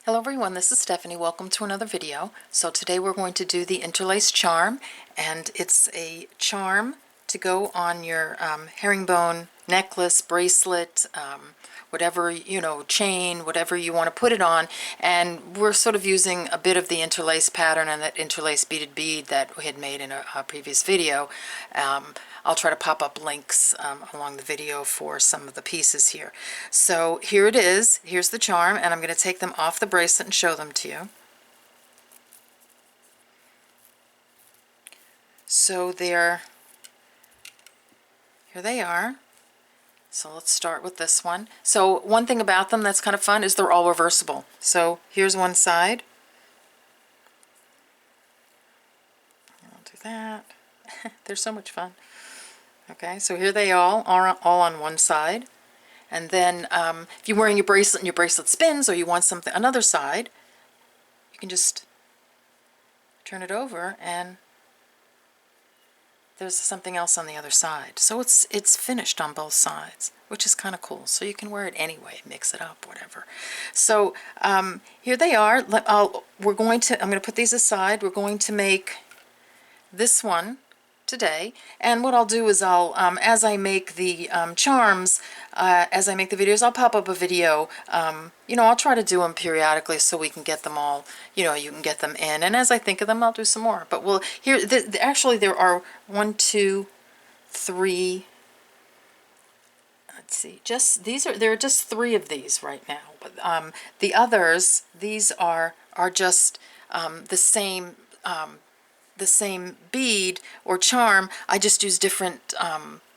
Hello everyone, this is Stephanie. Welcome to another video. So today we're going to do the interlace charm, and it's a charm to go on your herringbone necklace, bracelet, whatever, chain, whatever you want to put it on. And we're sort of using a bit of the interlace pattern and that interlace beaded bead that we had made in a previous video. I'll try to pop up links along the video for some of the pieces here. So here it is. Here's the charm, and I'm going to take them off the bracelet and show them to you. So here they are. So let's start with this one. So one thing about them that's kind of fun is they're all reversible. So here's one side. I'll do that. They're so much fun. Okay, so here they all are, all on one side. And then if you're wearing your bracelet and your bracelet spins, or you want something another side, you can just turn it over and there's something else on the other side. So it's finished on both sides, which is kind of cool. So you can wear it anyway, mix it up, whatever. So here they are. I'm going to put these aside. We're going to make this one today, and what I'll do is I'll as I make the charms, as I make the videos, I'll pop up a video. I'll try to do them periodically so we can get them all, you can get them in, and as I think of them I'll do some more. But we'll here actually there are 1, 2, 3, let's see, there are just 3 of these right now, but the others, these are just the same bead or charm. I just use different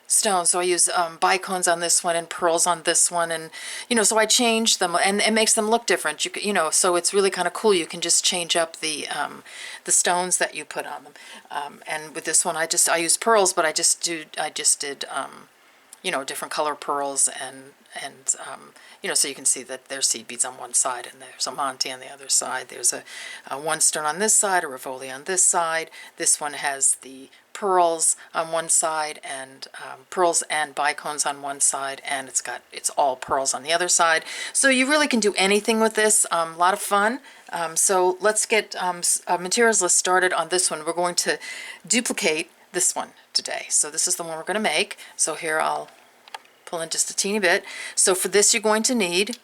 stones. So I use bicones on this one and pearls on this one, and so I change them, and it makes them look different. So it's really kind of cool. You can just change up the stones that you put on them. And with this one, I use pearls, but I just did different color pearls, and so you can see that there's seed beads on one side and there's a Monty on the other side. There's a one stone on this side, a Rivoli on this side. This one has the pearls on one side and pearls and bicones on one side, and it's all pearls on the other side. So you really can do anything with this. A lot of fun. So let's get materials list started on this one. We're going to duplicate this one today. So this is the one we're going to make. So here I'll pull in just a teeny bit. So for this you're going to need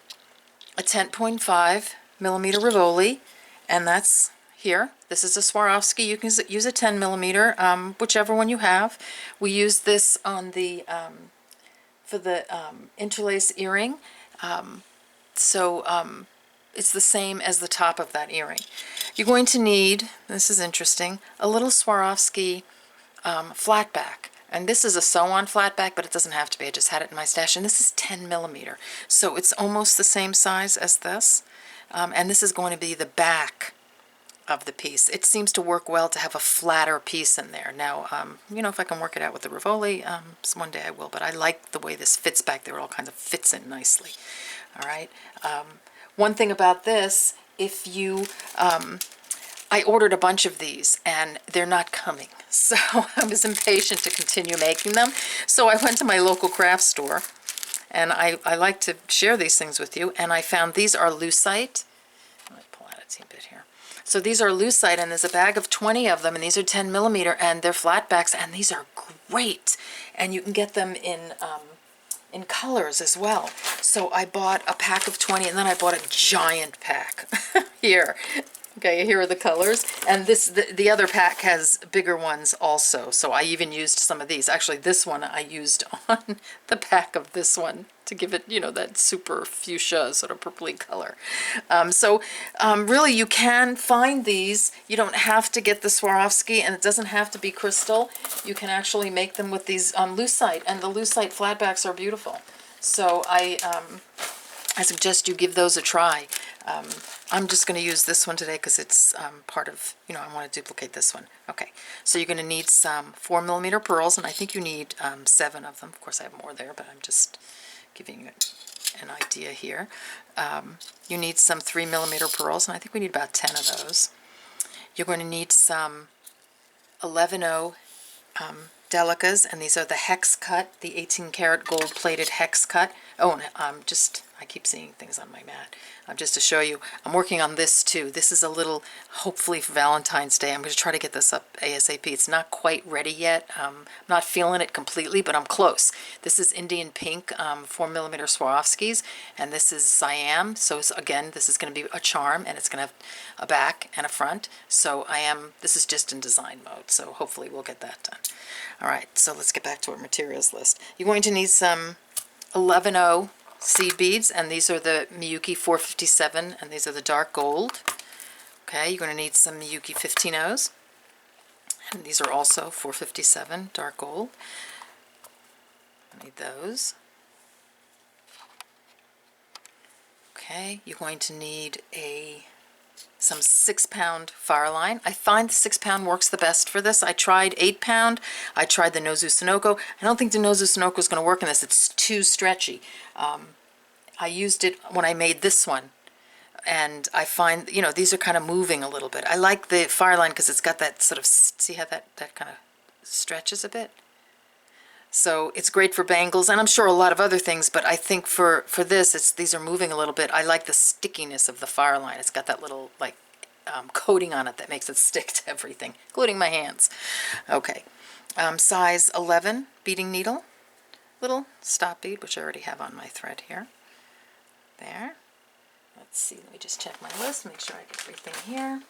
a 10.5 millimeter Rivoli, and that's here. This is a Swarovski. You can use a 10 millimeter, whichever one you have. We use this on the for the interlace earring. It's the same as the top of that earring. You're going to need, this is interesting, a little Swarovski flat back. And this is a sew-on flat back, but it doesn't have to be. I just had it in my stash, and this is 10 millimeter. So it's almost the same size as this. And this is going to be the back of the piece. It seems to work well to have a flatter piece in there. Now, if I can work it out with the Rivoli, one day I will, but I like the way this fits back there. It all kind of fits in nicely. All right. One thing about this, if you... I ordered a bunch of these, and they're not coming. So I was impatient to continue making them. So I went to my local craft store, and I like to share these things with you, and I found these are lucite. Let me pull out a teeny bit here. So these are lucite, and there's a bag of 20 of them, and these are 10 millimeter, and they're flat backs, and these are great. And you can get them in colors as well. So I bought a pack of 20, and then I bought a giant pack here. Okay, here are the colors, and the other pack has bigger ones also, so I even used some of these. Actually, this one I used on the back of this one to give it, that super fuchsia sort of purpley color. Really, you can find these. You don't have to get the Swarovski, and it doesn't have to be crystal. You can actually make them with these lucite, and the lucite flatbacks are beautiful. So I suggest you give those a try. I'm just going to use this one today because it's part of, I want to duplicate this one. Okay, so you're going to need some 4 millimeter pearls, and I think you need 7 of them. Of course, I have more there, but I'm just giving you an idea here. You need some 3 millimeter pearls, and I think we need about 10 of those. You're going to need some 11.0 Delicas, and these are the hex cut, the 18 karat gold plated hex cut. Oh, and I keep seeing things on my mat. Just to show you, I'm working on this too. This is a little, hopefully for Valentine's Day. I'm going to try to get this up ASAP. It's not quite ready yet. I'm not feeling it completely, but I'm close. This is Indian Pink 4mm Swarovskis, and this is Siam. So again, this is going to be a charm, and it's going to have a back and a front. So this is just in design mode, so hopefully we'll get that done. All right, so let's get back to our materials list. You're going to need some 11O seed beads, and these are the Miyuki 457, and these are the dark gold. Okay, you're going to need some Miyuki 15Os, and these are also 457 dark gold. I need those. Okay, you're going to need some 6-pound fire line. I find the 6-pound works the best for this. I tried 8-pound. I tried the Nozu Sonoko. I don't think the Nozu Sonoko is going to work in this. It's too stretchy. I used it when I made this one, and I find, these are kind of moving a little bit. I like the fire line because it's got that sort of, see how that kind of stretches a bit? So it's great for bangles, and I'm sure a lot of other things, but I think for this, these are moving a little bit. I like the stickiness of the fire line. It's got that little, like, coating on it that makes it stick to everything, including my hands. Okay, size 11 beading needle, little stop bead, which I already have on my thread here. There. Let's see, let me just check my list, make sure I get everything here.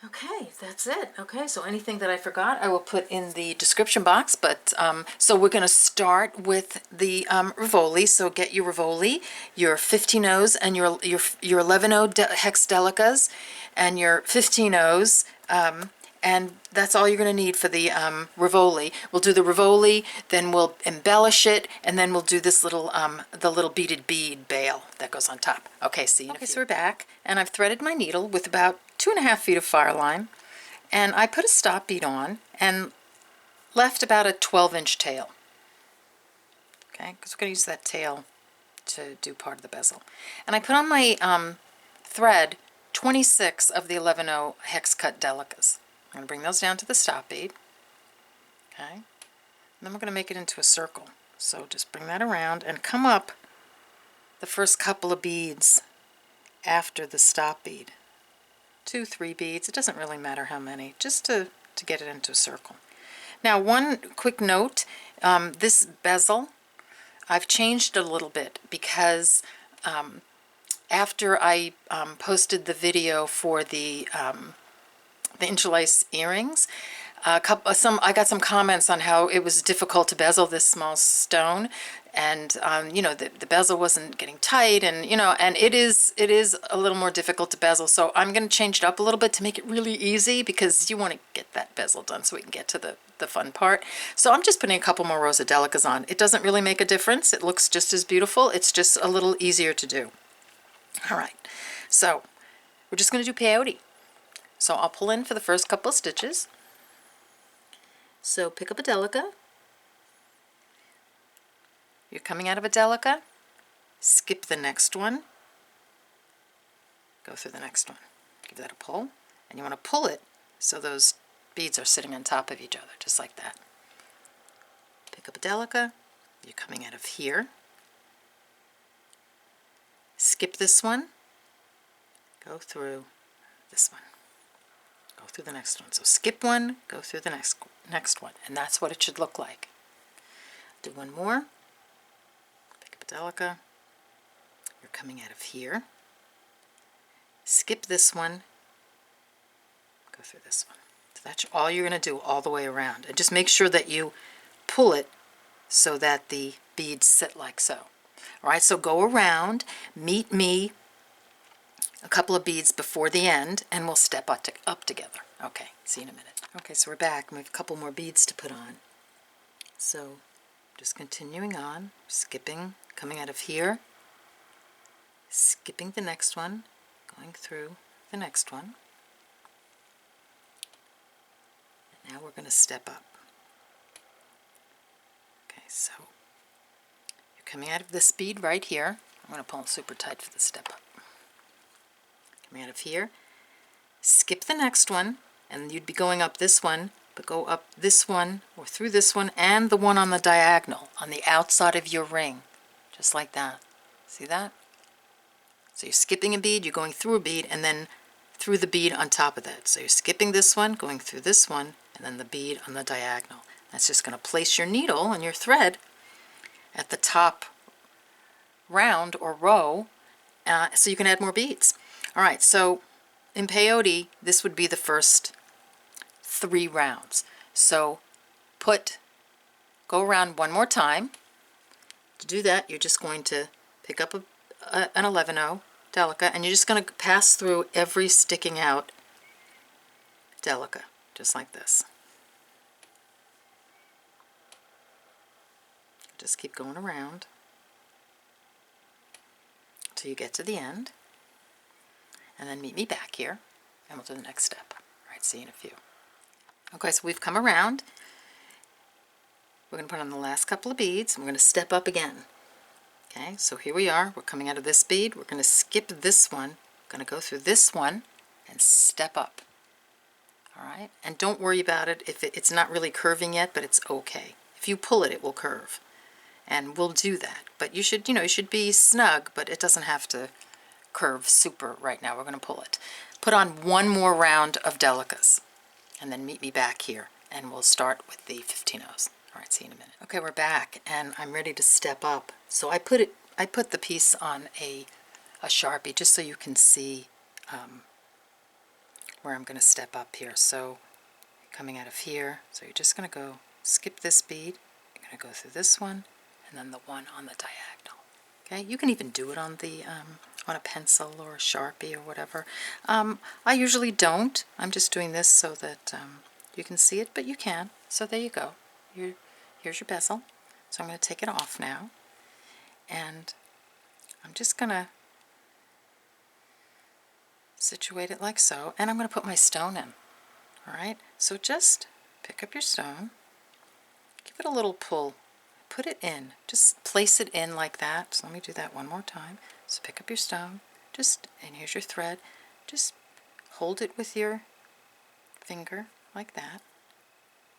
Okay, that's it. Okay, so anything that I forgot, I will put in the description box. But so we're going to start with the Rivoli. So get your Rivoli, your 15Os, and your 11O hex delicas, and your 15Os. And that's all you're going to need for the Rivoli. We'll do the Rivoli, then we'll embellish it, and then we'll do this little, the little beaded bead bail that goes on top. Okay, see you in a few. Okay, so we're back, and I've threaded my needle with about 2.5 feet of fire line, and I put a stop bead on and left about a 12-inch tail. Okay, because we're going to use that tail to do part of the bezel. And I put on my thread 26 of the 11O hex cut delicas. I'm going to bring those down to the stop bead. Okay, and then we're going to make it into a circle. So just bring that around and come up the first couple of beads after the stop bead. 2, 3 beads, it doesn't really matter how many, just to get it into a circle. Now, one quick note, this bezel, I've changed a little bit because after I posted the video for the interlace earrings, I got some comments on how it was difficult to bezel this small stone, and the bezel wasn't getting tight, and and it is a little more difficult to bezel. So I'm going to change it up a little bit to make it really easy, because you want to get that bezel done so we can get to the fun part. So I'm just putting a couple more rows of delicas on. It doesn't really make a difference. It looks just as beautiful. It's just a little easier to do. All right, so we're just going to do peyote. So I'll pull in for the first couple of stitches. So pick up a delica. You're coming out of a delica, skip the next one, go through the next one. Give that a pull, and you want to pull it so those beads are sitting on top of each other, just like that. Pick up a delica, you're coming out of here, skip this one, go through this one. Go through the next one. So skip one, go through the next one, and that's what it should look like. Do one more. Pick up a delica. You're coming out of here. Skip this one. Go through this one. So that's all you're going to do all the way around. And just make sure that you pull it so that the beads sit like so. All right, so go around, meet me a couple of beads before the end, and we'll step up together. Okay, see you in a minute. Okay, so we're back. We have a couple more beads to put on. So just continuing on, skipping, coming out of here, skipping the next one, going through the next one. And now we're going to step up. Okay, so you're coming out of this bead right here. I'm going to pull it super tight for the step up. Coming out of here, skip the next one, and you'd be going up this one, but go up this one or through this one and the one on the diagonal on the outside of your ring. just like that. See that? So you're skipping a bead, you're going through a bead, and then through the bead on top of that. So you're skipping this one, going through this one, and then the bead on the diagonal. That's just going to place your needle and your thread at the top round or row, so you can add more beads. All right, so in peyote, this would be the first 3 rounds. So go around one more time. To do that, you're just going to pick up an 11-0 delica, and you're just going to pass through every sticking out delica, just like this. Just keep going around until you get to the end, and then meet me back here, and we'll do the next step. All right, see you in a few. Okay, so we've come around. We're going to put on the last couple of beads, and we're going to step up again. Okay, so here we are. We're coming out of this bead. We're going to skip this one. We're going to go through this one and step up. All right, and don't worry about it if it's not really curving yet, but it's okay. If you pull it, it will curve, and we'll do that. But you should, you should be snug, but it doesn't have to curve super right now. We're going to pull it. Put on one more round of delicas, and then meet me back here, and we'll start with the 15-0s. All right, see you in a minute. Okay, we're back, and I'm ready to step up. So I put the piece on a Sharpie just so you can see where I'm going to step up here. So coming out of here, so you're just going to go skip this bead. You're going to go through this one, and then the one on the diagonal. Okay, you can even do it on the on a pencil or a Sharpie or whatever. I usually don't. I'm just doing this so that you can see it, but you can. So there you go. Here's your bezel. So I'm going to take it off now, and I'm just going to situate it like so, and I'm going to put my stone in. All right, so just pick up your stone, give it a little pull, put it in, just place it in like that. So let me do that one more time. So pick up your stone, and here's your thread, just hold it with your finger like that,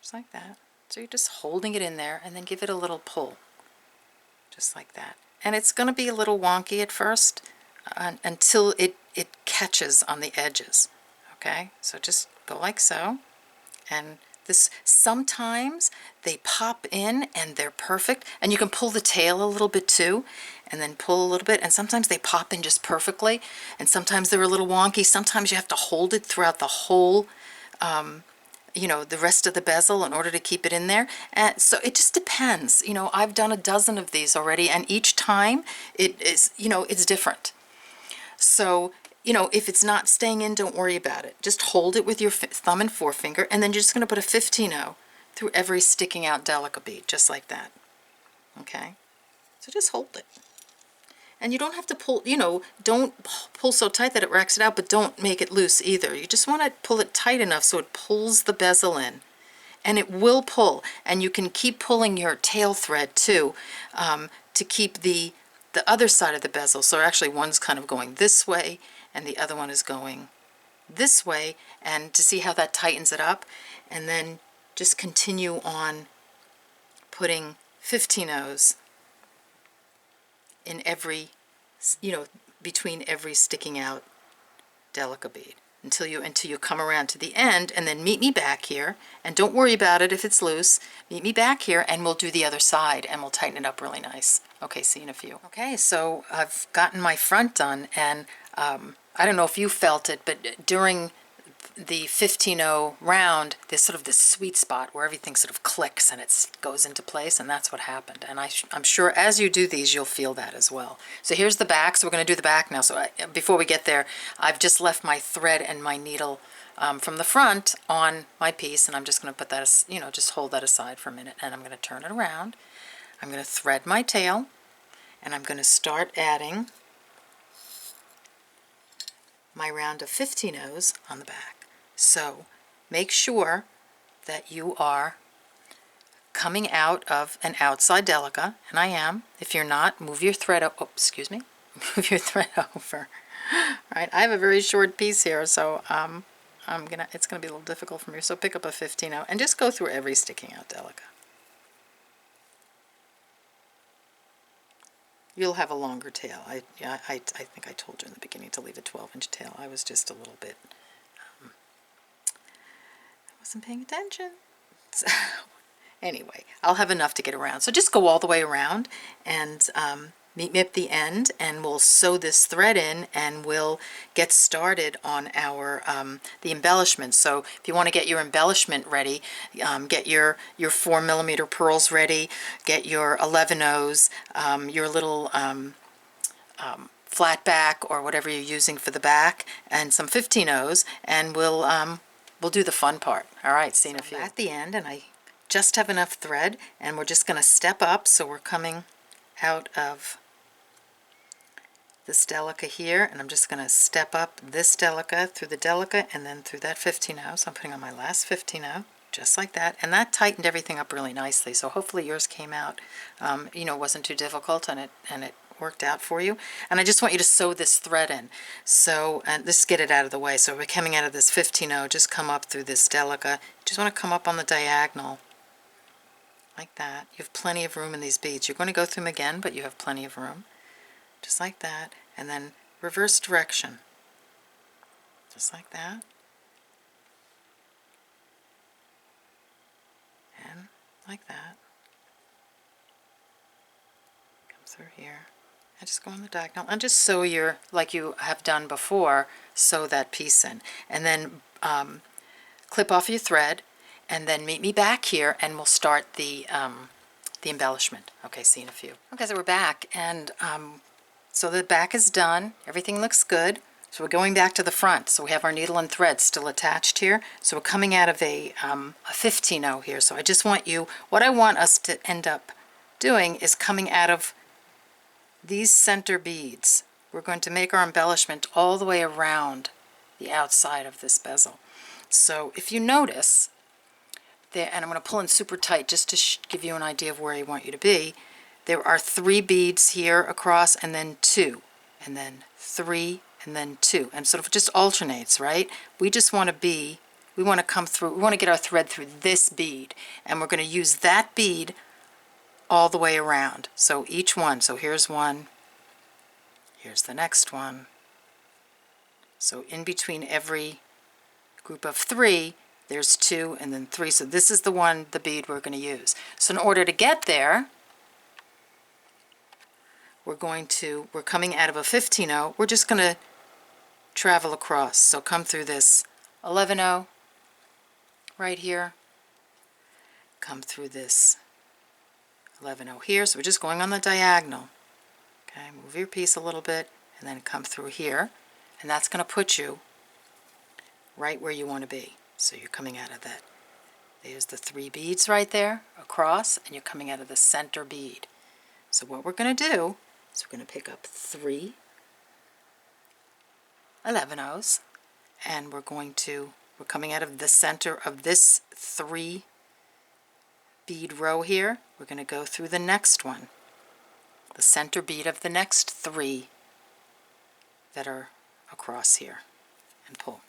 just like that. So you're just holding it in there, and then give it a little pull, just like that. And it's going to be a little wonky at first until it catches on the edges. Okay, so just go like so, and this, sometimes they pop in and they're perfect, and you can pull the tail a little bit too, and then pull a little bit, and sometimes they pop in just perfectly, and sometimes they're a little wonky. Sometimes you have to hold it throughout the whole the rest of the bezel in order to keep it in there. And so it just depends. I've done a dozen of these already, and each time it is, it's different. So, if it's not staying in, don't worry about it. Just hold it with your thumb and forefinger, and then you're just going to put a 15-0 through every sticking out delica bead, just like that. Okay? So just hold it. And you don't have to pull, don't pull so tight that it racks it out, but don't make it loose either. You just want to pull it tight enough so it pulls the bezel in. And it will pull. And you can keep pulling your tail thread too, to keep the other side of the bezel. So actually one's kind of going this way, and the other one is going this way, and to see how that tightens it up. And then just continue on putting 15-0s in every, between every sticking out delica bead until you come around to the end, and then meet me back here, and don't worry about it if it's loose. Meet me back here, and we'll do the other side, and we'll tighten it up really nice. Okay, see you in a few. Okay, so I've gotten my front done, and I don't know if you felt it, but during the 15-0 round, there's sort of this sweet spot where everything sort of clicks and it goes into place, and that's what happened. And I'm sure as you do these, you'll feel that as well. So here's the back, so we're going to do the back now. So before we get there, I've just left my thread and my needle from the front on my piece, and I'm just going to put that, just hold that aside for a minute, and I'm going to turn it around. I'm going to thread my tail, and I'm going to start adding my round of 15-0s on the back. So make sure that you are coming out of an outside delica, and I am. If you're not, move your thread move your thread over. All right, I have a very short piece here, so it's gonna be a little difficult for me. So pick up a 15-0 and just go through every sticking out delica. You'll have a longer tail. I think I told you in the beginning to leave a 12-inch tail. I was just a little bit, I wasn't paying attention. So, anyway, I'll have enough to get around. So just go all the way around and meet me at the end, and we'll sew this thread in, and we'll get started on our the embellishment. So if you want to get your embellishment ready, get your 4mm pearls ready, get your 11/0s, your little flat back or whatever you're using for the back, and some 15/0s, and we'll do the fun part. All right, see you in a few. At the end, and I just have enough thread, and we're just going to step up. So we're coming out of this delica here, and I'm just going to step up this delica through the delica and then through that 15/0. So I'm putting on my last 15/0 just like that, and that tightened everything up really nicely. So hopefully yours came out, wasn't too difficult, and it worked out for you. And I just want you to sew this thread in. So, and let's get it out of the way. So we're coming out of this 15/0, just come up through this delica. Just want to come up on the diagonal like that. You have plenty of room in these beads. You're going to go through them again, but you have plenty of room. Just like that, and then reverse direction, just like that, and like that. Come through here, and just go on the diagonal, and just sew your, like you have done before, sew that piece in, and then clip off your thread, and then meet me back here, and we'll start the embellishment. Okay, see you in a few. Okay, so we're back, and so the back is done. Everything looks good. So we're going back to the front. So we have our needle and thread still attached here. So we're coming out of a 15/0 here. So I just want you, what I want us to end up doing is coming out of these center beads. We're going to make our embellishment all the way around the outside of this bezel. So if you notice, there, and I'm going to pull in super tight just to give you an idea of where I want you to be. There are 3 beads here across, and then 2, and then 3, and then 2, and sort of just alternates, right? We just want to we want to come through, we want to get our thread through this bead, and we're going to use that bead all the way around. So each one, so here's one, here's the next one. So in between every group of 3, there's 2, and then 3. So this is the one, the bead we're going to use. So in order to get there, we're coming out of a 15/0, we're just going to travel across. So come through this 11/0 right here, come through this 11/0 here, so we're just going on the diagonal. Okay, move your piece a little bit, and then come through here, and that's going to put you right where you want to be. So you're coming out of that. There's the 3 beads right there across, and you're coming out of the center bead. So what we're going to do is we're going to pick up 3 11/0s, and we're coming out of the center of this 3 bead row here. We're going to go through the next one, the center bead of the next 3 that are across here, and pull.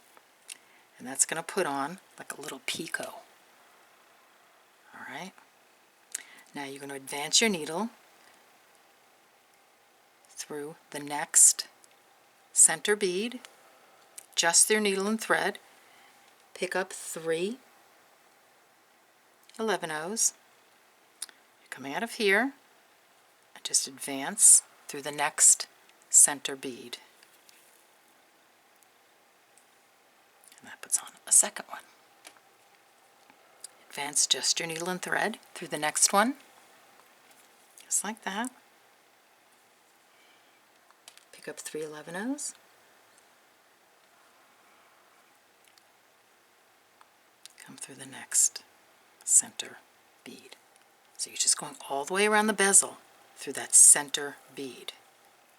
And that's going to put on like a little picot. All right. Now you're going to advance your needle through the next center bead, just your needle and thread, pick up 3 11/0s. You're coming out of here, and just advance through the next center bead. And that puts on a second one. Advance just your needle and thread through the next one, just like that. Pick up 3 11/0s. Come through the next center bead. So you're just going all the way around the bezel through that center bead,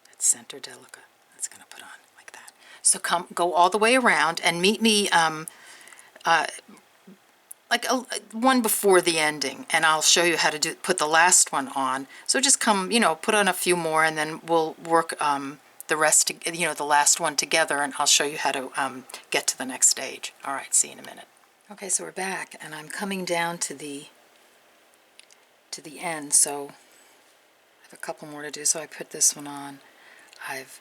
that center delica. That's going to put on like that. So go all the way around and meet me one before the ending, and I'll show you how to put the last one on. So just come, put on a few more, and then we'll work the rest, the last one together, and I'll show you how to get to the next stage. All right, see you in a minute. Okay, so we're back, and I'm coming down to the end. So have a couple more to do, so I put this one on. I've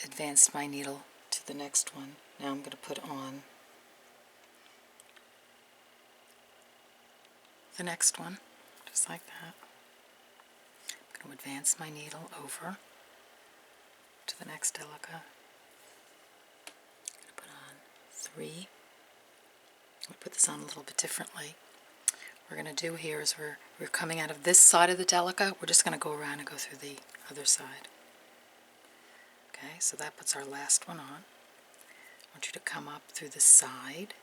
advanced my needle to the next one. Now I'm going to put on the next one, just like that. I'm going to advance my needle over to the next delica. I'm going to put on 3. I'll put this on a little bit differently. What we're going to do here is we're coming out of this side of the delica. We're just going to go around and go through the other side. Okay, so that puts our last one on. I want you to come up through the side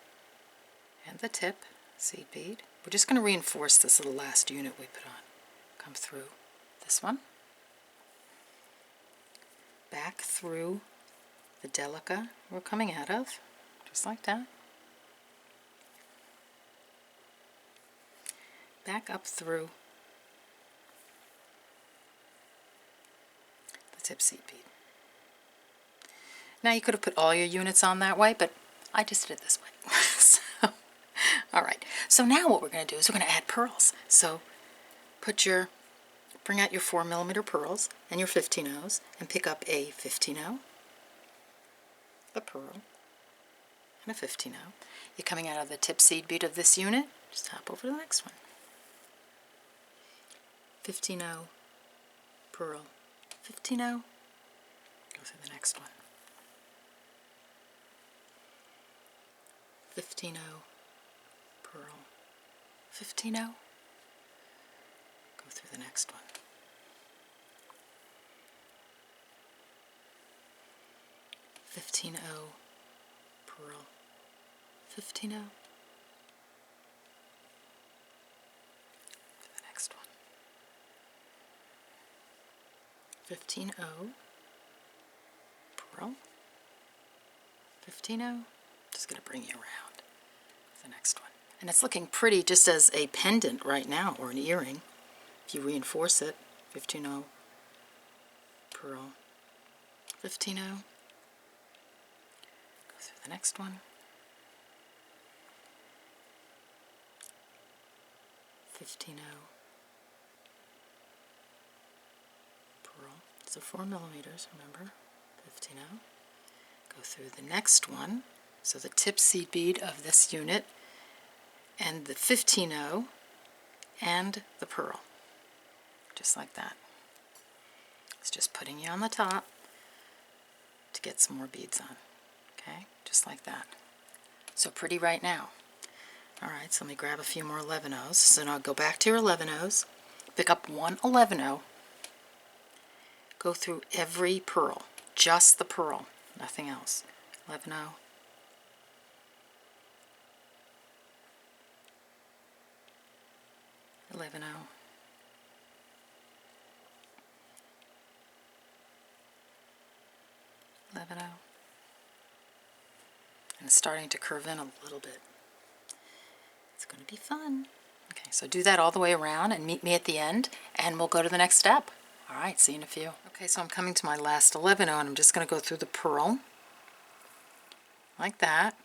and the tip, seed bead. We're just going to reinforce this little last unit we put on. Come through this one, back through the delica we're coming out of, just like that. Back up through the tip seed bead. Now you could have put all your units on that way, but I just did it this way. So, all right. So now what we're going to do is we're going to add pearls. So bring out your 4mm pearls and your 15-0s and pick up a 15-0, a pearl, and a 15-0. You're coming out of the tip seed bead of this unit. Just hop over to the next one. 15-0, pearl, 15-0, go through the next one. 15-0, pearl, 15-0, go through the next one. 15-0, pearl, 15-0, the next one. 15-0, pearl, 15-0, just going to bring you around to the next one. And it's looking pretty just as a pendant right now, or an earring. If you reinforce it, 15-0, pearl, 15-0, go through the next one, 15-0, pearl, so 4mm, remember, 15-0, go through the next one, so the tip seed bead of this unit, and the 15-0, and the pearl, just like that. It's just putting you on the top to get some more beads on, okay, just like that. So pretty right now. Alright, so let me grab a few more 11-0s. So now go back to your 11-0s, pick up one 11-0, go through every pearl, just the pearl, nothing else. 11-0, 11-0, 11-0, and it's starting to curve in a little bit. It's going to be fun. Okay, so do that all the way around and meet me at the end, and we'll go to the next step. All right, see you in a few. Okay, so I'm coming to my last 11-0, and I'm just going to go through the pearl, like that.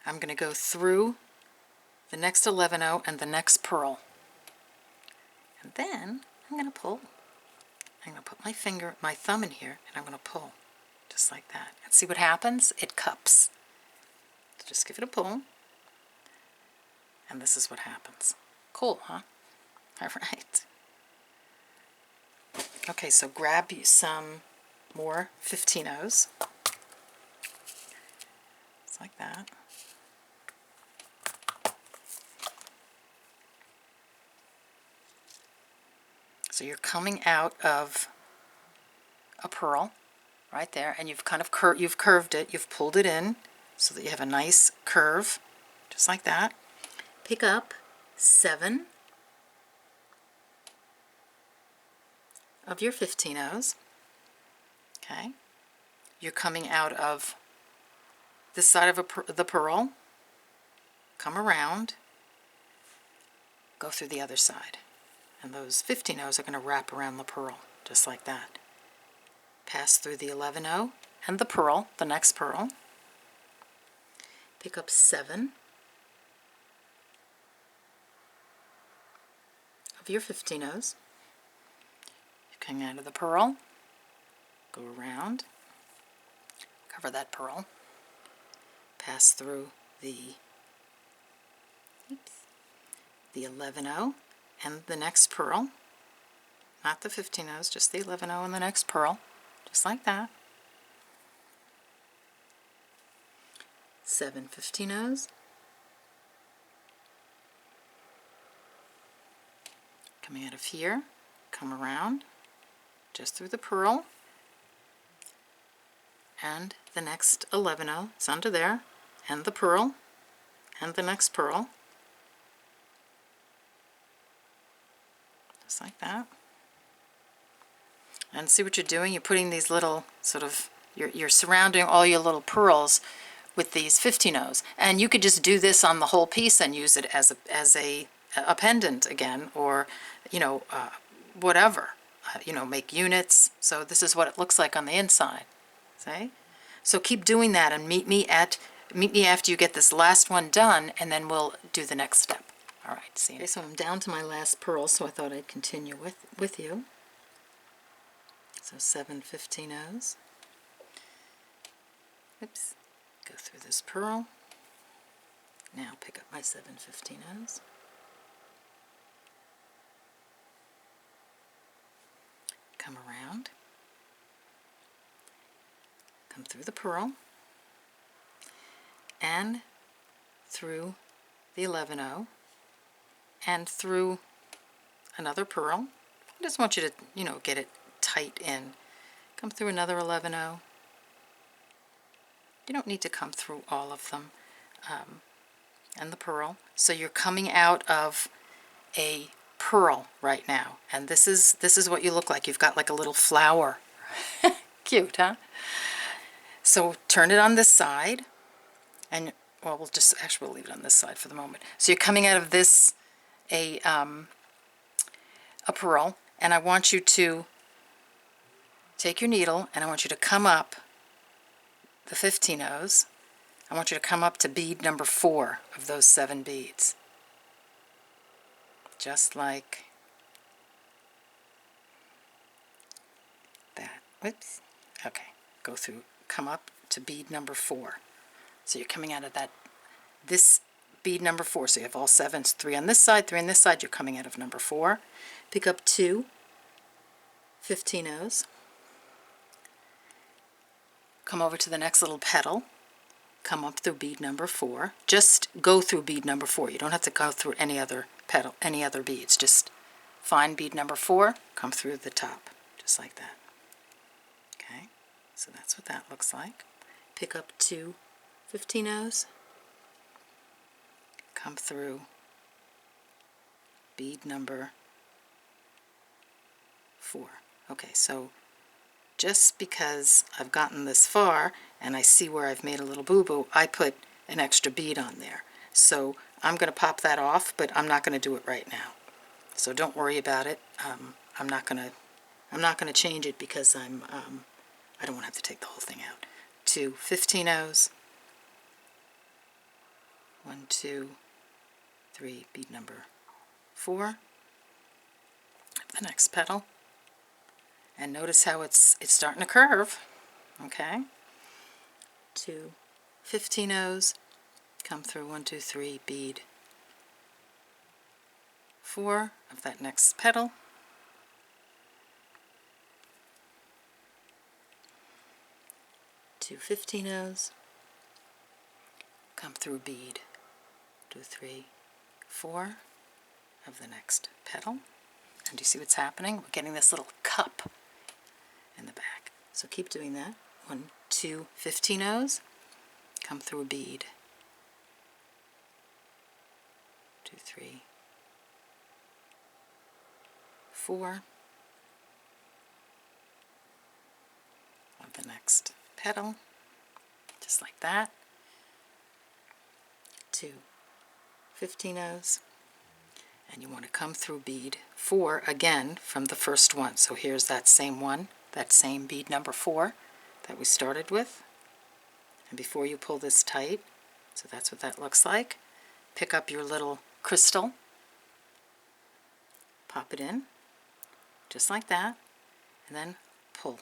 I'm going to go through the next 11-0 and the next pearl. And then I'm going to pull. I'm going to put my thumb in here, and I'm going to pull, just like that. And see what happens? It cups. So just give it a pull, and this is what happens. Cool, huh? All right. Okay, so grab some more 15-0s. It's like that. So you're coming out of a pearl right there, and you've kind of curved it, you've pulled it in so that you have a nice curve, just like that. Pick up 7 of your 15-0s. Okay, you're coming out of this side of the pearl, come around, go through the other side, and those 15-0s are going to wrap around the pearl, just like that. Pass through the 11-0 and the pearl, the next pearl. Pick up 7 of your 15-0s. coming out of the pearl, go around, cover that pearl, pass through the 11-0 and the next pearl, not the 15-0s, just the 11-0 and the next pearl, just like that. 7 15-0s, coming out of here, come around, just through the pearl, and the next 11-0 is under there, and the pearl, and the next pearl, just like that. And see what you're doing? You're putting these little sort of, you're surrounding all your little pearls with these 15-0s. And you could just do this on the whole piece and use it as a pendant again, or, you know, whatever. You know, make units. So this is what it looks like on the inside. See? So keep doing that and meet me after you get this last one done, and then we'll do the next step. All right, see you. Okay, so I'm down to my last pearl, so I thought I'd continue with you. So 7 15-0s. Oops. Go through this pearl. Now pick up my 7 15-0s. Come around. Come through the pearl. And through the 11-0. And through another pearl. I just want you to, you know, get it tight in. Come through another 11-0. You don't need to come through all of them. And the pearl. So you're coming out of a pearl right now. And this is what you look like. You've got like a little flower. Cute, huh? So turn it on this side. And, well, we'll leave it on this side for the moment. So you're coming out of this, a pearl. And I want you to take your needle, and I want you to come up the 15-0s. I want you to come up to bead number 4 of those 7 beads. Just like that. Whoops. Okay. Go through, come up to bead number 4. So you're coming out of this bead number 4. So you have all 7s, 3 on this side, 3 on this side. You're coming out of number 4. Pick up 2 15-0s. Come over to the next little petal, come up through bead number 4. Just go through bead number 4. You don't have to go through any other petal, any other beads. Just find bead number 4, come through the top, just like that. Okay, so that's what that looks like. Pick up 2 15-0s, come through bead number 4. Okay, so just because I've gotten this far and I see where I've made a little boo-boo, I put an extra bead on there. So I'm going to pop that off, but I'm not going to do it right now. So don't worry about it. I'm not going to change it because I don't want to have to take the whole thing out. 2 15-0s. 1 2 3, bead number 4. The next petal. And notice how it's starting to curve. Okay. 2 15-0s. Come through 1 2 3, bead 4 of that next petal. 2 15-0s. Come through bead 2 3 4 of the next petal. And do you see what's happening? We're getting this little cup in the back. So keep doing that. 1 2 15-0s. Come through a bead 2 3 4 of the next petal, just like that. 2 15-0s, and you want to come through bead 4 again from the first one. So here's that same one, that same bead number 4 that we started with. And before you pull this tight, so that's what that looks like, pick up your little crystal, pop it in, just like that, and then pull.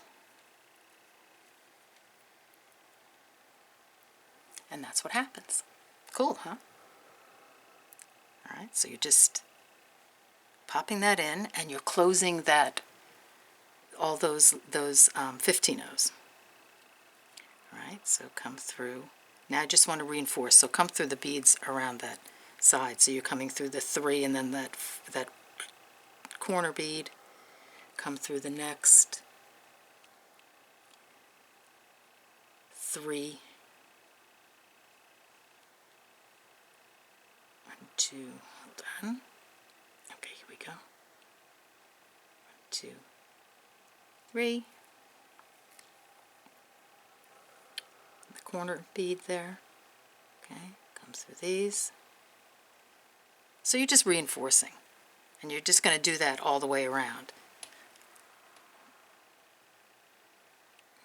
And that's what happens. Cool, huh? All right, so you're just popping that in, and you're closing that, all those 15 O's. All right, so come through. Now I just want to reinforce, so come through the beads around that side. So you're coming through the 3 and then that corner bead, come through the next 3, 1, 2, hold on. Okay, here we go. 1, 2, 3. The corner bead there. Okay, comes through these. So you're just reinforcing, and you're just going to do that all the way around.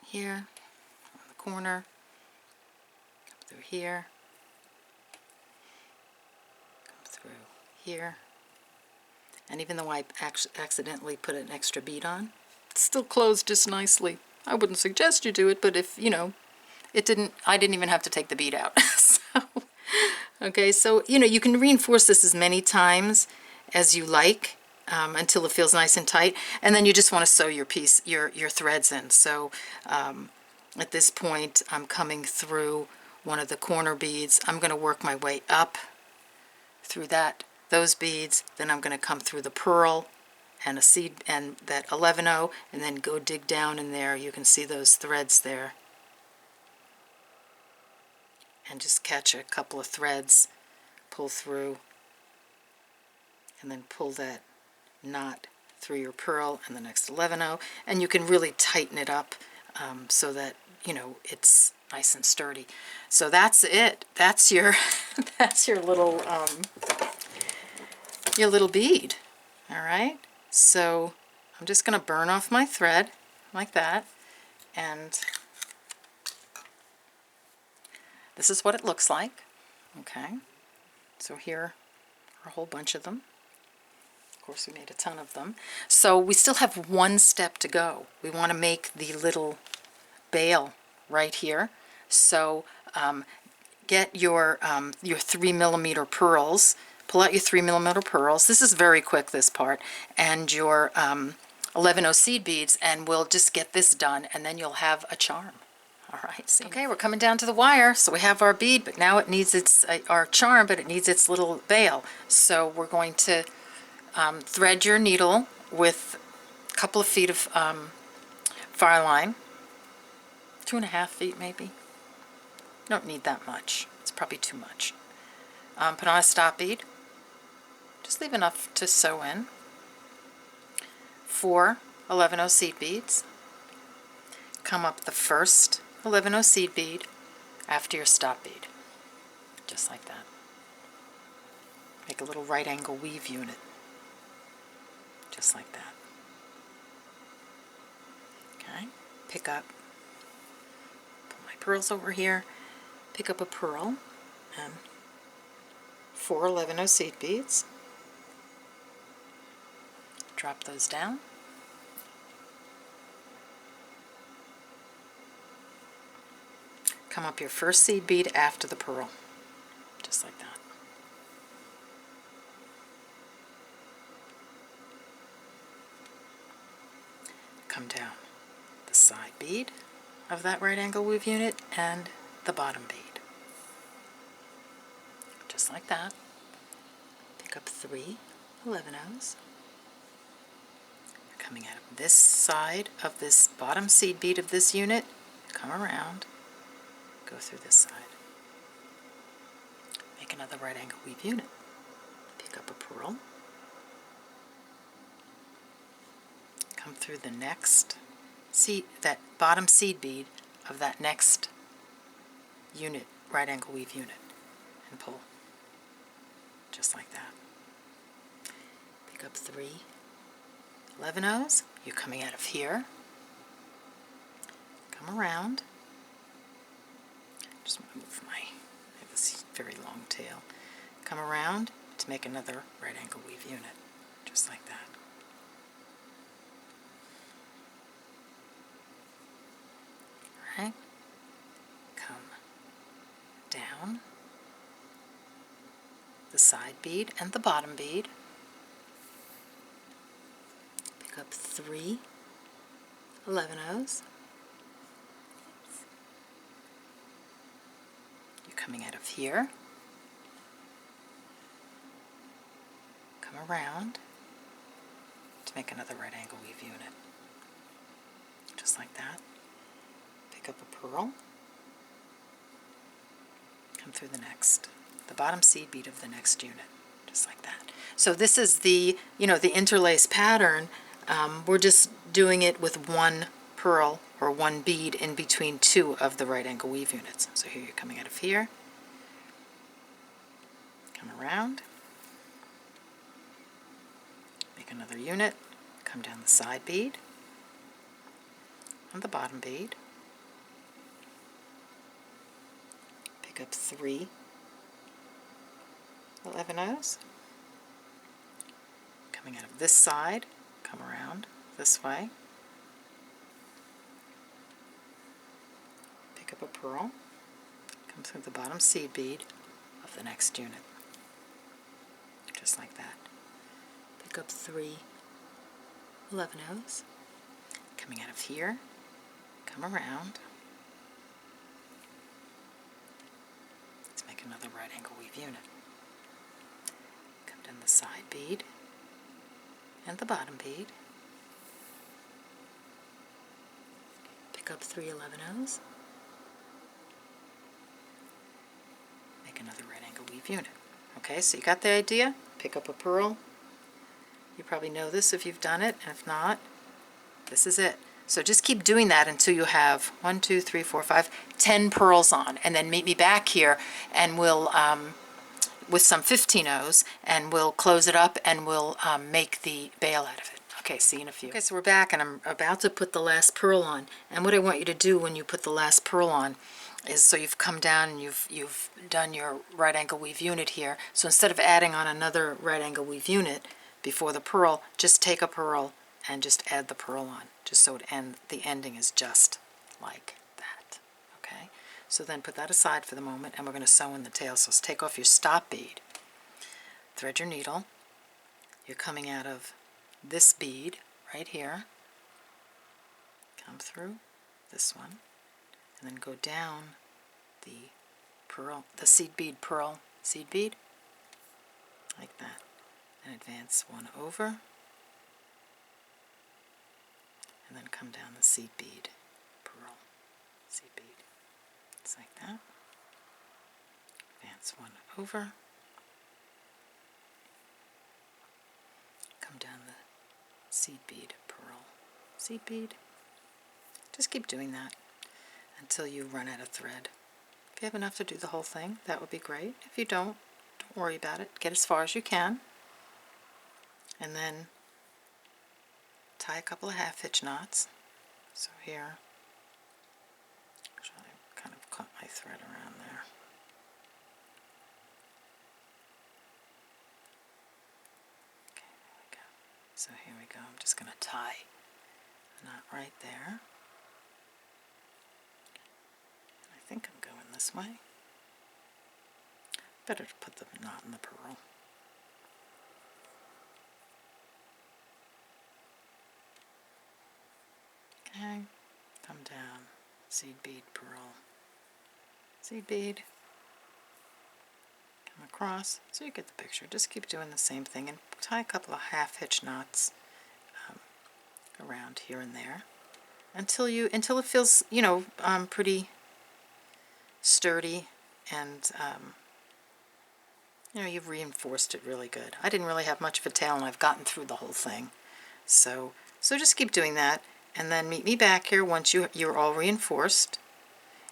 Here, on the corner, come through here, come through here. And even though I accidentally put an extra bead on, it's still closed just nicely. I wouldn't suggest you do it, but if, you know, I didn't even have to take the bead out. So, okay, so, you know, you can reinforce this as many times as you like until it feels nice and tight. And then you just want to sew your piece, your threads in. So at this point, I'm coming through one of the corner beads. I'm going to work my way up through those beads. Then I'm going to come through the pearl and a seed and that 11O, and then go dig down in there. You can see those threads there. And just catch a couple of threads, pull through, and then pull that knot through your pearl and the next 11O, and you can really tighten it up so that, you know, it's nice and sturdy. So that's it. That's your that's your little bead. All right. So I'm just going to burn off my thread like that, and this is what it looks like. Okay, so here are a whole bunch of them. Of course, we made a ton of them. So we still have one step to go. We want to make the little bail right here. So get your 3mm pearls. Pull out your 3mm pearls. This is very quick, this part. And your 11O seed beads, and we'll just get this done, and then you'll have a charm. All right, see. Okay, we're coming down to the wire. So we have our bead, but now it needs our charm, but it needs its little bail. So we're going to thread your needle with a couple of feet of fire line, 2.5 feet maybe. You don't need that much. It's probably too much. Put on a stop bead. Just leave enough to sew in. 4 11O seed beads. Come up the first 11O seed bead after your stop bead, just like that. Make a little right angle weave unit, just like that. Okay, pick up, put my pearls over here, pick up a pearl and 4 11O seed beads, drop those down. Come up your first seed bead after the pearl, just like that. Come down the side bead of that right angle weave unit and the bottom bead, just like that. Pick up 3 11Os. You're coming out of this side of this bottom seed bead of this unit, come around, go through this side. Make another right angle weave unit. Pick up a pearl. Come through the next seed, that bottom seed bead of that next unit, right angle weave unit, and pull. Just like that. Pick up 3 11Os. You're coming out of here. Come around. Just want to move I have this very long tail. Come around to make another right angle weave unit, just like that. Okay, come down the side bead and the bottom bead, pick up 3 11-ohs. You're coming out of here, come around to make another right angle weave unit, just like that. Pick up a purl, come through the bottom seed bead of the next unit, just like that. So this is the, the interlace pattern. We're just doing it with one purl or one bead in between 2 of the right angle weave units. So here you're coming out of here, come around, make another unit, come down the side bead and the bottom bead, pick up 3 11-ohs, coming out of this side, come around this way, pick up a purl, come through the bottom seed bead of the next unit, just like that. Pick up 3 11-ohs, coming out of here, come around, let's make another right angle weave unit. Come down the side bead and the bottom bead, pick up 3 11-ohs, make another right angle weave unit. Okay, so you got the idea? Pick up a purl. You probably know this if you've done it, and if not, this is it. So just keep doing that until you have 1, 2, 3, 4, 5, 10 purls on, and then meet me back here and we'll with some 15-ohs, and we'll close it up and we'll make the bail out of it. Okay, see you in a few. Okay, so we're back and I'm about to put the last purl on. And what I want you to do when you put the last purl on is, so you've come down and you've done your right angle weave unit here. So instead of adding on another right angle weave unit before the purl, just take a purl and just add the purl on, just so the ending is just like that. Okay, so then put that aside for the moment, and we're going to sew in the tail. So let's take off your stop bead, thread your needle. You're coming out of this bead right here, come through this one, and then go down the purl, the seed bead, purl, seed bead, like that, and advance 1 over, and then come down the seed bead, purl, seed bead. It's like that. Advance 1 over, come down the seed bead, purl, seed bead. Just keep doing that until you run out of thread. If you have enough to do the whole thing, that would be great. If you don't worry about it. Get as far as you can, and then tie a couple of half hitch knots. So here, actually I kind of caught my thread around there. Okay, there we go. So here we go. I'm just going to tie a knot right there. And I think I'm going this way. Better to put the knot in the purl. Okay, come down, seed bead, purl, seed bead, come across, so you get the picture. Just keep doing the same thing and tie a couple of half hitch knots around here and there until it feels, pretty sturdy, and you've reinforced it really good. I didn't really have much of a tail, and I've gotten through the whole thing. So just keep doing that, and then meet me back here once you're all reinforced,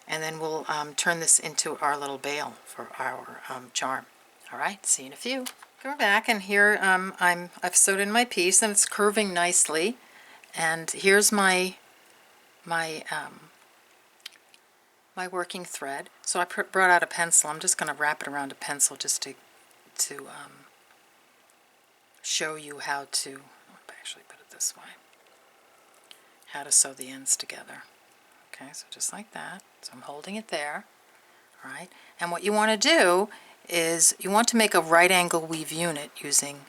and then we'll turn this into our little bail for our charm. All right, see you in a few. Okay, we're back, and here I've sewed in my piece, and it's curving nicely. And here's my working thread. So I brought out a pencil. I'm just going to wrap it around a pencil just to show you how to, I'll actually put it this way, how to sew the ends together. Okay, so just like that. So I'm holding it there. All right, and what you want to do is you want to make a right angle weave unit using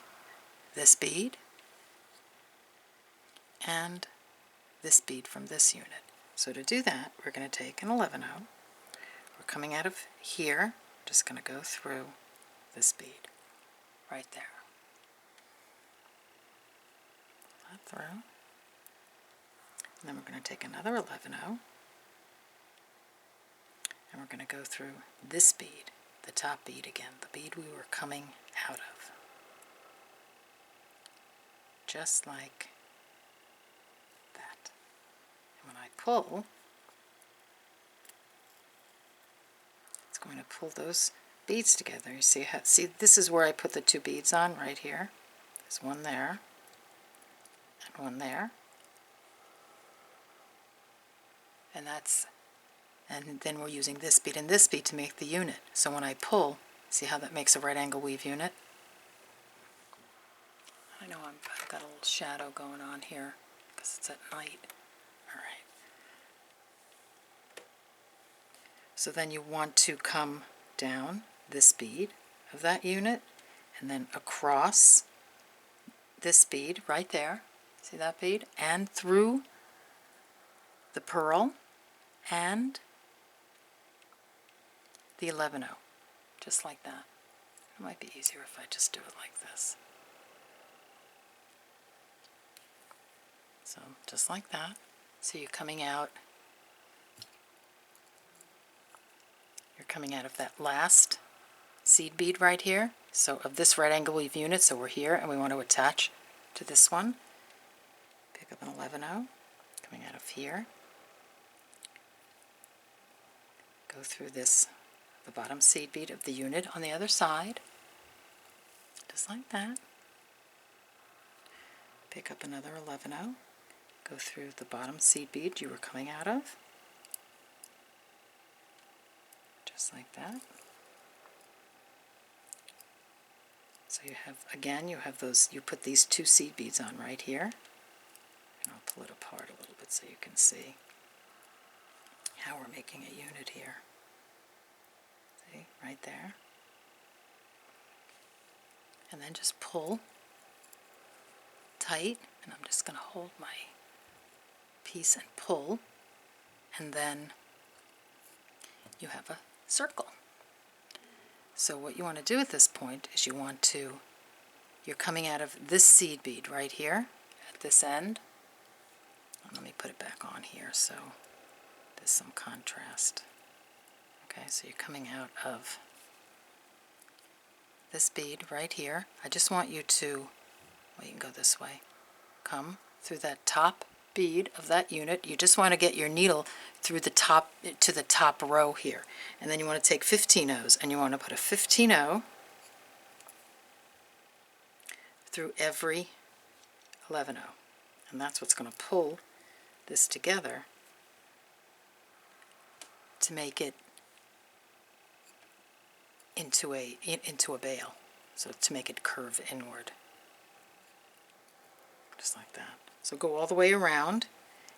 this bead and this bead from this unit. So to do that, we're going to take an 11-0. We're coming out of here, just going to go through this bead right there. Pull that through. And then we're going to take another 11-0. And we're going to go through this bead, the top bead again, the bead we were coming out of. Just like that. And when I pull, it's going to pull those beads together. You see how, see, this is where I put the two beads on, right here. There's one there, and one there. And then we're using this bead and this bead to make the unit. So when I pull, see how that makes a right angle weave unit? I know I've got a little shadow going on here because it's at night. All right. So then you want to come down this bead of that unit and then across this bead right there. See that bead? And through the pearl and the 11-0, just like that. It might be easier if I just do it like this. So just like that. So you're coming out of that last seed bead right here. So of this right angle weave unit, so we're here and we want to attach to this one. Pick up an 11-0, coming out of here. Go through this, the bottom seed bead of the unit on the other side, just like that. Pick up another 11-0, go through the bottom seed bead you were coming out of, just like that. So you have, again, you have those, you put these two seed beads on right here, and I'll pull it apart a little bit so you can see how we're making a unit here. See, right there. And then just pull tight, and I'm just going to hold my piece and pull, and then you have a circle. So what you want to do at this point is you're coming out of this seed bead right here at this end. Let me put it back on here so there's some contrast. Okay, so you're coming out of this bead right here. I just want you to, well, you can go this way, come through that top bead of that unit. You just want to get your needle through the top to the top row here, and then you want to take 15-0s and you want to put a 15-0 through every 11-0, and that's what's going to pull this together to make it into a bail, so to make it curve inward, just like that. So go all the way around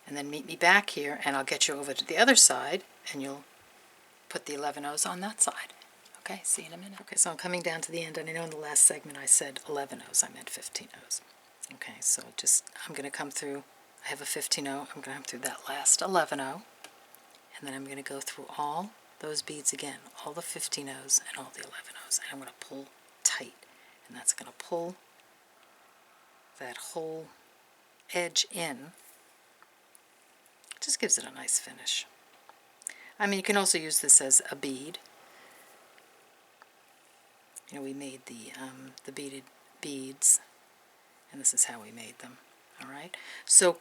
and then meet me back here, and I'll get you over to the other side and you'll put the 11-0s on that side. Okay, see you in a minute. Okay, so I'm coming down to the end, and I know in the last segment I said 11-0s, I meant 15-0s. Okay, so I'm going to come through, I have a 15-0, I'm going to come through that last 11-0, and then I'm going to go through all those beads again, all the 15-0s and all the 11-0s, and I'm going to pull tight, and that's going to pull that whole edge in. It just gives it a nice finish. I mean, you can also use this as a bead. You know, we made the beaded beads, and this is how we made them. All right. So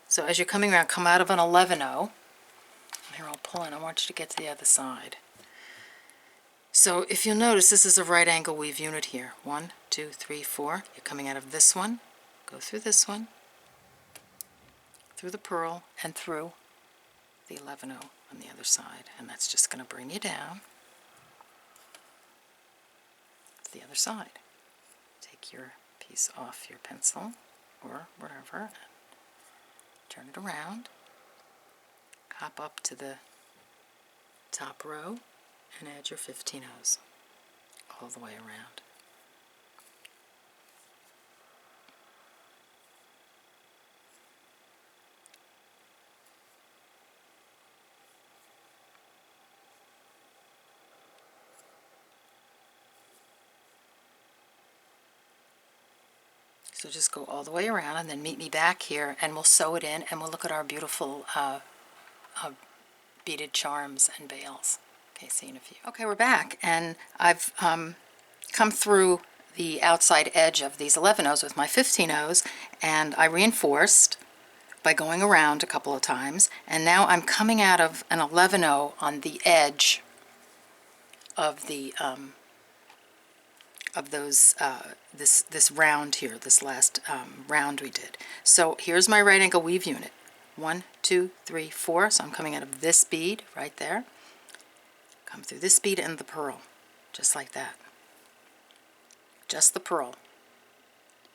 so as you're coming around, come out of an 11-0. Here, I'll pull in. I want you to get to the other side. So if you'll notice, this is a right angle weave unit here. 1, 2, 3, 4. You're coming out of this one. Go through this one, through the pearl, and through the 11-0 on the other side. And that's just going to bring you down to the other side. Take your piece off your pencil or whatever, and turn it around. hop up to the top row and add your 15 O's all the way around. So just go all the way around and then meet me back here and we'll sew it in and we'll look at our beautiful beaded charms and bails. Okay, see you in a few. Okay, we're back and I've come through the outside edge of these 11 O's with my 15 O's and I reinforced by going around a couple of times, and now I'm coming out of an 11 O on the edge of the of those this round here, this last round we did. So here's my right angle weave unit. 1, 2, 3, 4. So I'm coming out of this bead right there. Come through this bead and the purl, just like that. Just the purl.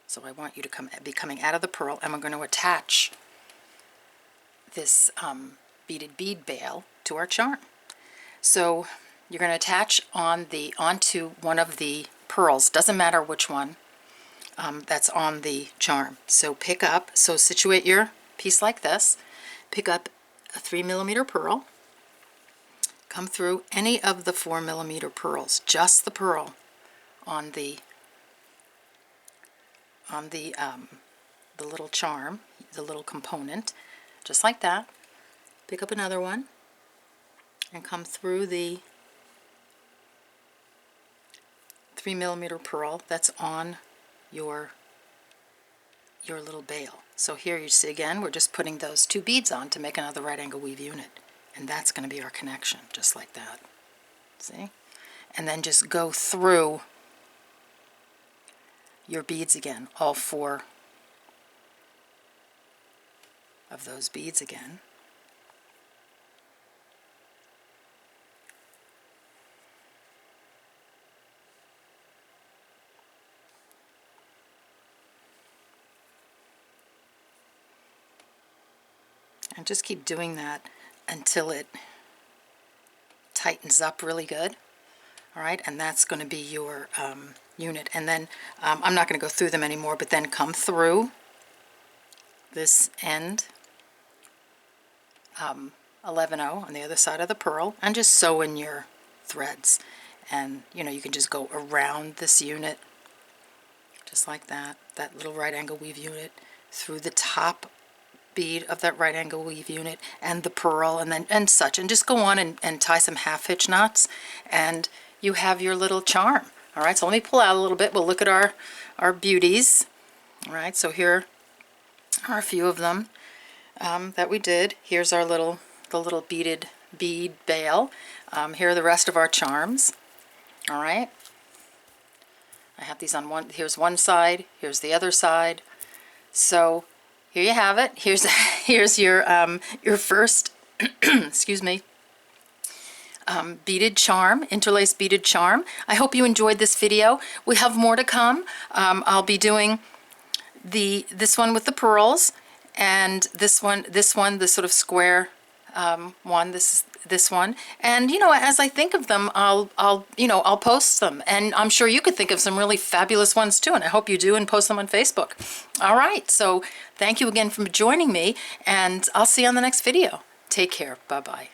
So I want you to be coming out of the purl, and we're going to attach this beaded bead bail to our charm. So you're going to attach onto one of the pearls, doesn't matter which one, that's on the charm. So situate your piece like this, pick up a 3mm pearl, come through any of the 4mm pearls, just the pearl on the little charm, the little component, just like that. Pick up another one and come through the 3mm pearl that's on your little bail. So here you see again, we're just putting those 2 beads on to make another right angle weave unit, and that's going to be our connection, just like that. See? And then just go through your beads again, all 4 of those beads again. And just keep doing that until it tightens up really good. All right, and that's going to be your unit. And then I'm not going to go through them anymore, but then come through this end 11 O on the other side of the pearl and just sew in your threads. And you can just go around this unit just like that little right angle weave unit through the top bead of that right angle weave unit and the pearl and such, and just go on and tie some half hitch knots, and you have your little charm. All right, so let me pull out a little bit. We'll look at our beauties. All right, so here are a few of them that we did. Here's our the little beaded bead bail. Here are the rest of our charms. All right, I have these on one. Here's one side. Here's the other side. So here you have it. Here's your first excuse me, beaded charm, interlaced beaded charm. I hope you enjoyed this video. We have more to come. I'll be doing this one with the pearls, and this one, the sort of square one. This one, and as I think of them, I'll post them, and I'm sure you could think of some really fabulous ones too, and I hope you do, and post them on Facebook. All right, so thank you again for joining me, and I'll see you on the next video. Take care. Bye-bye.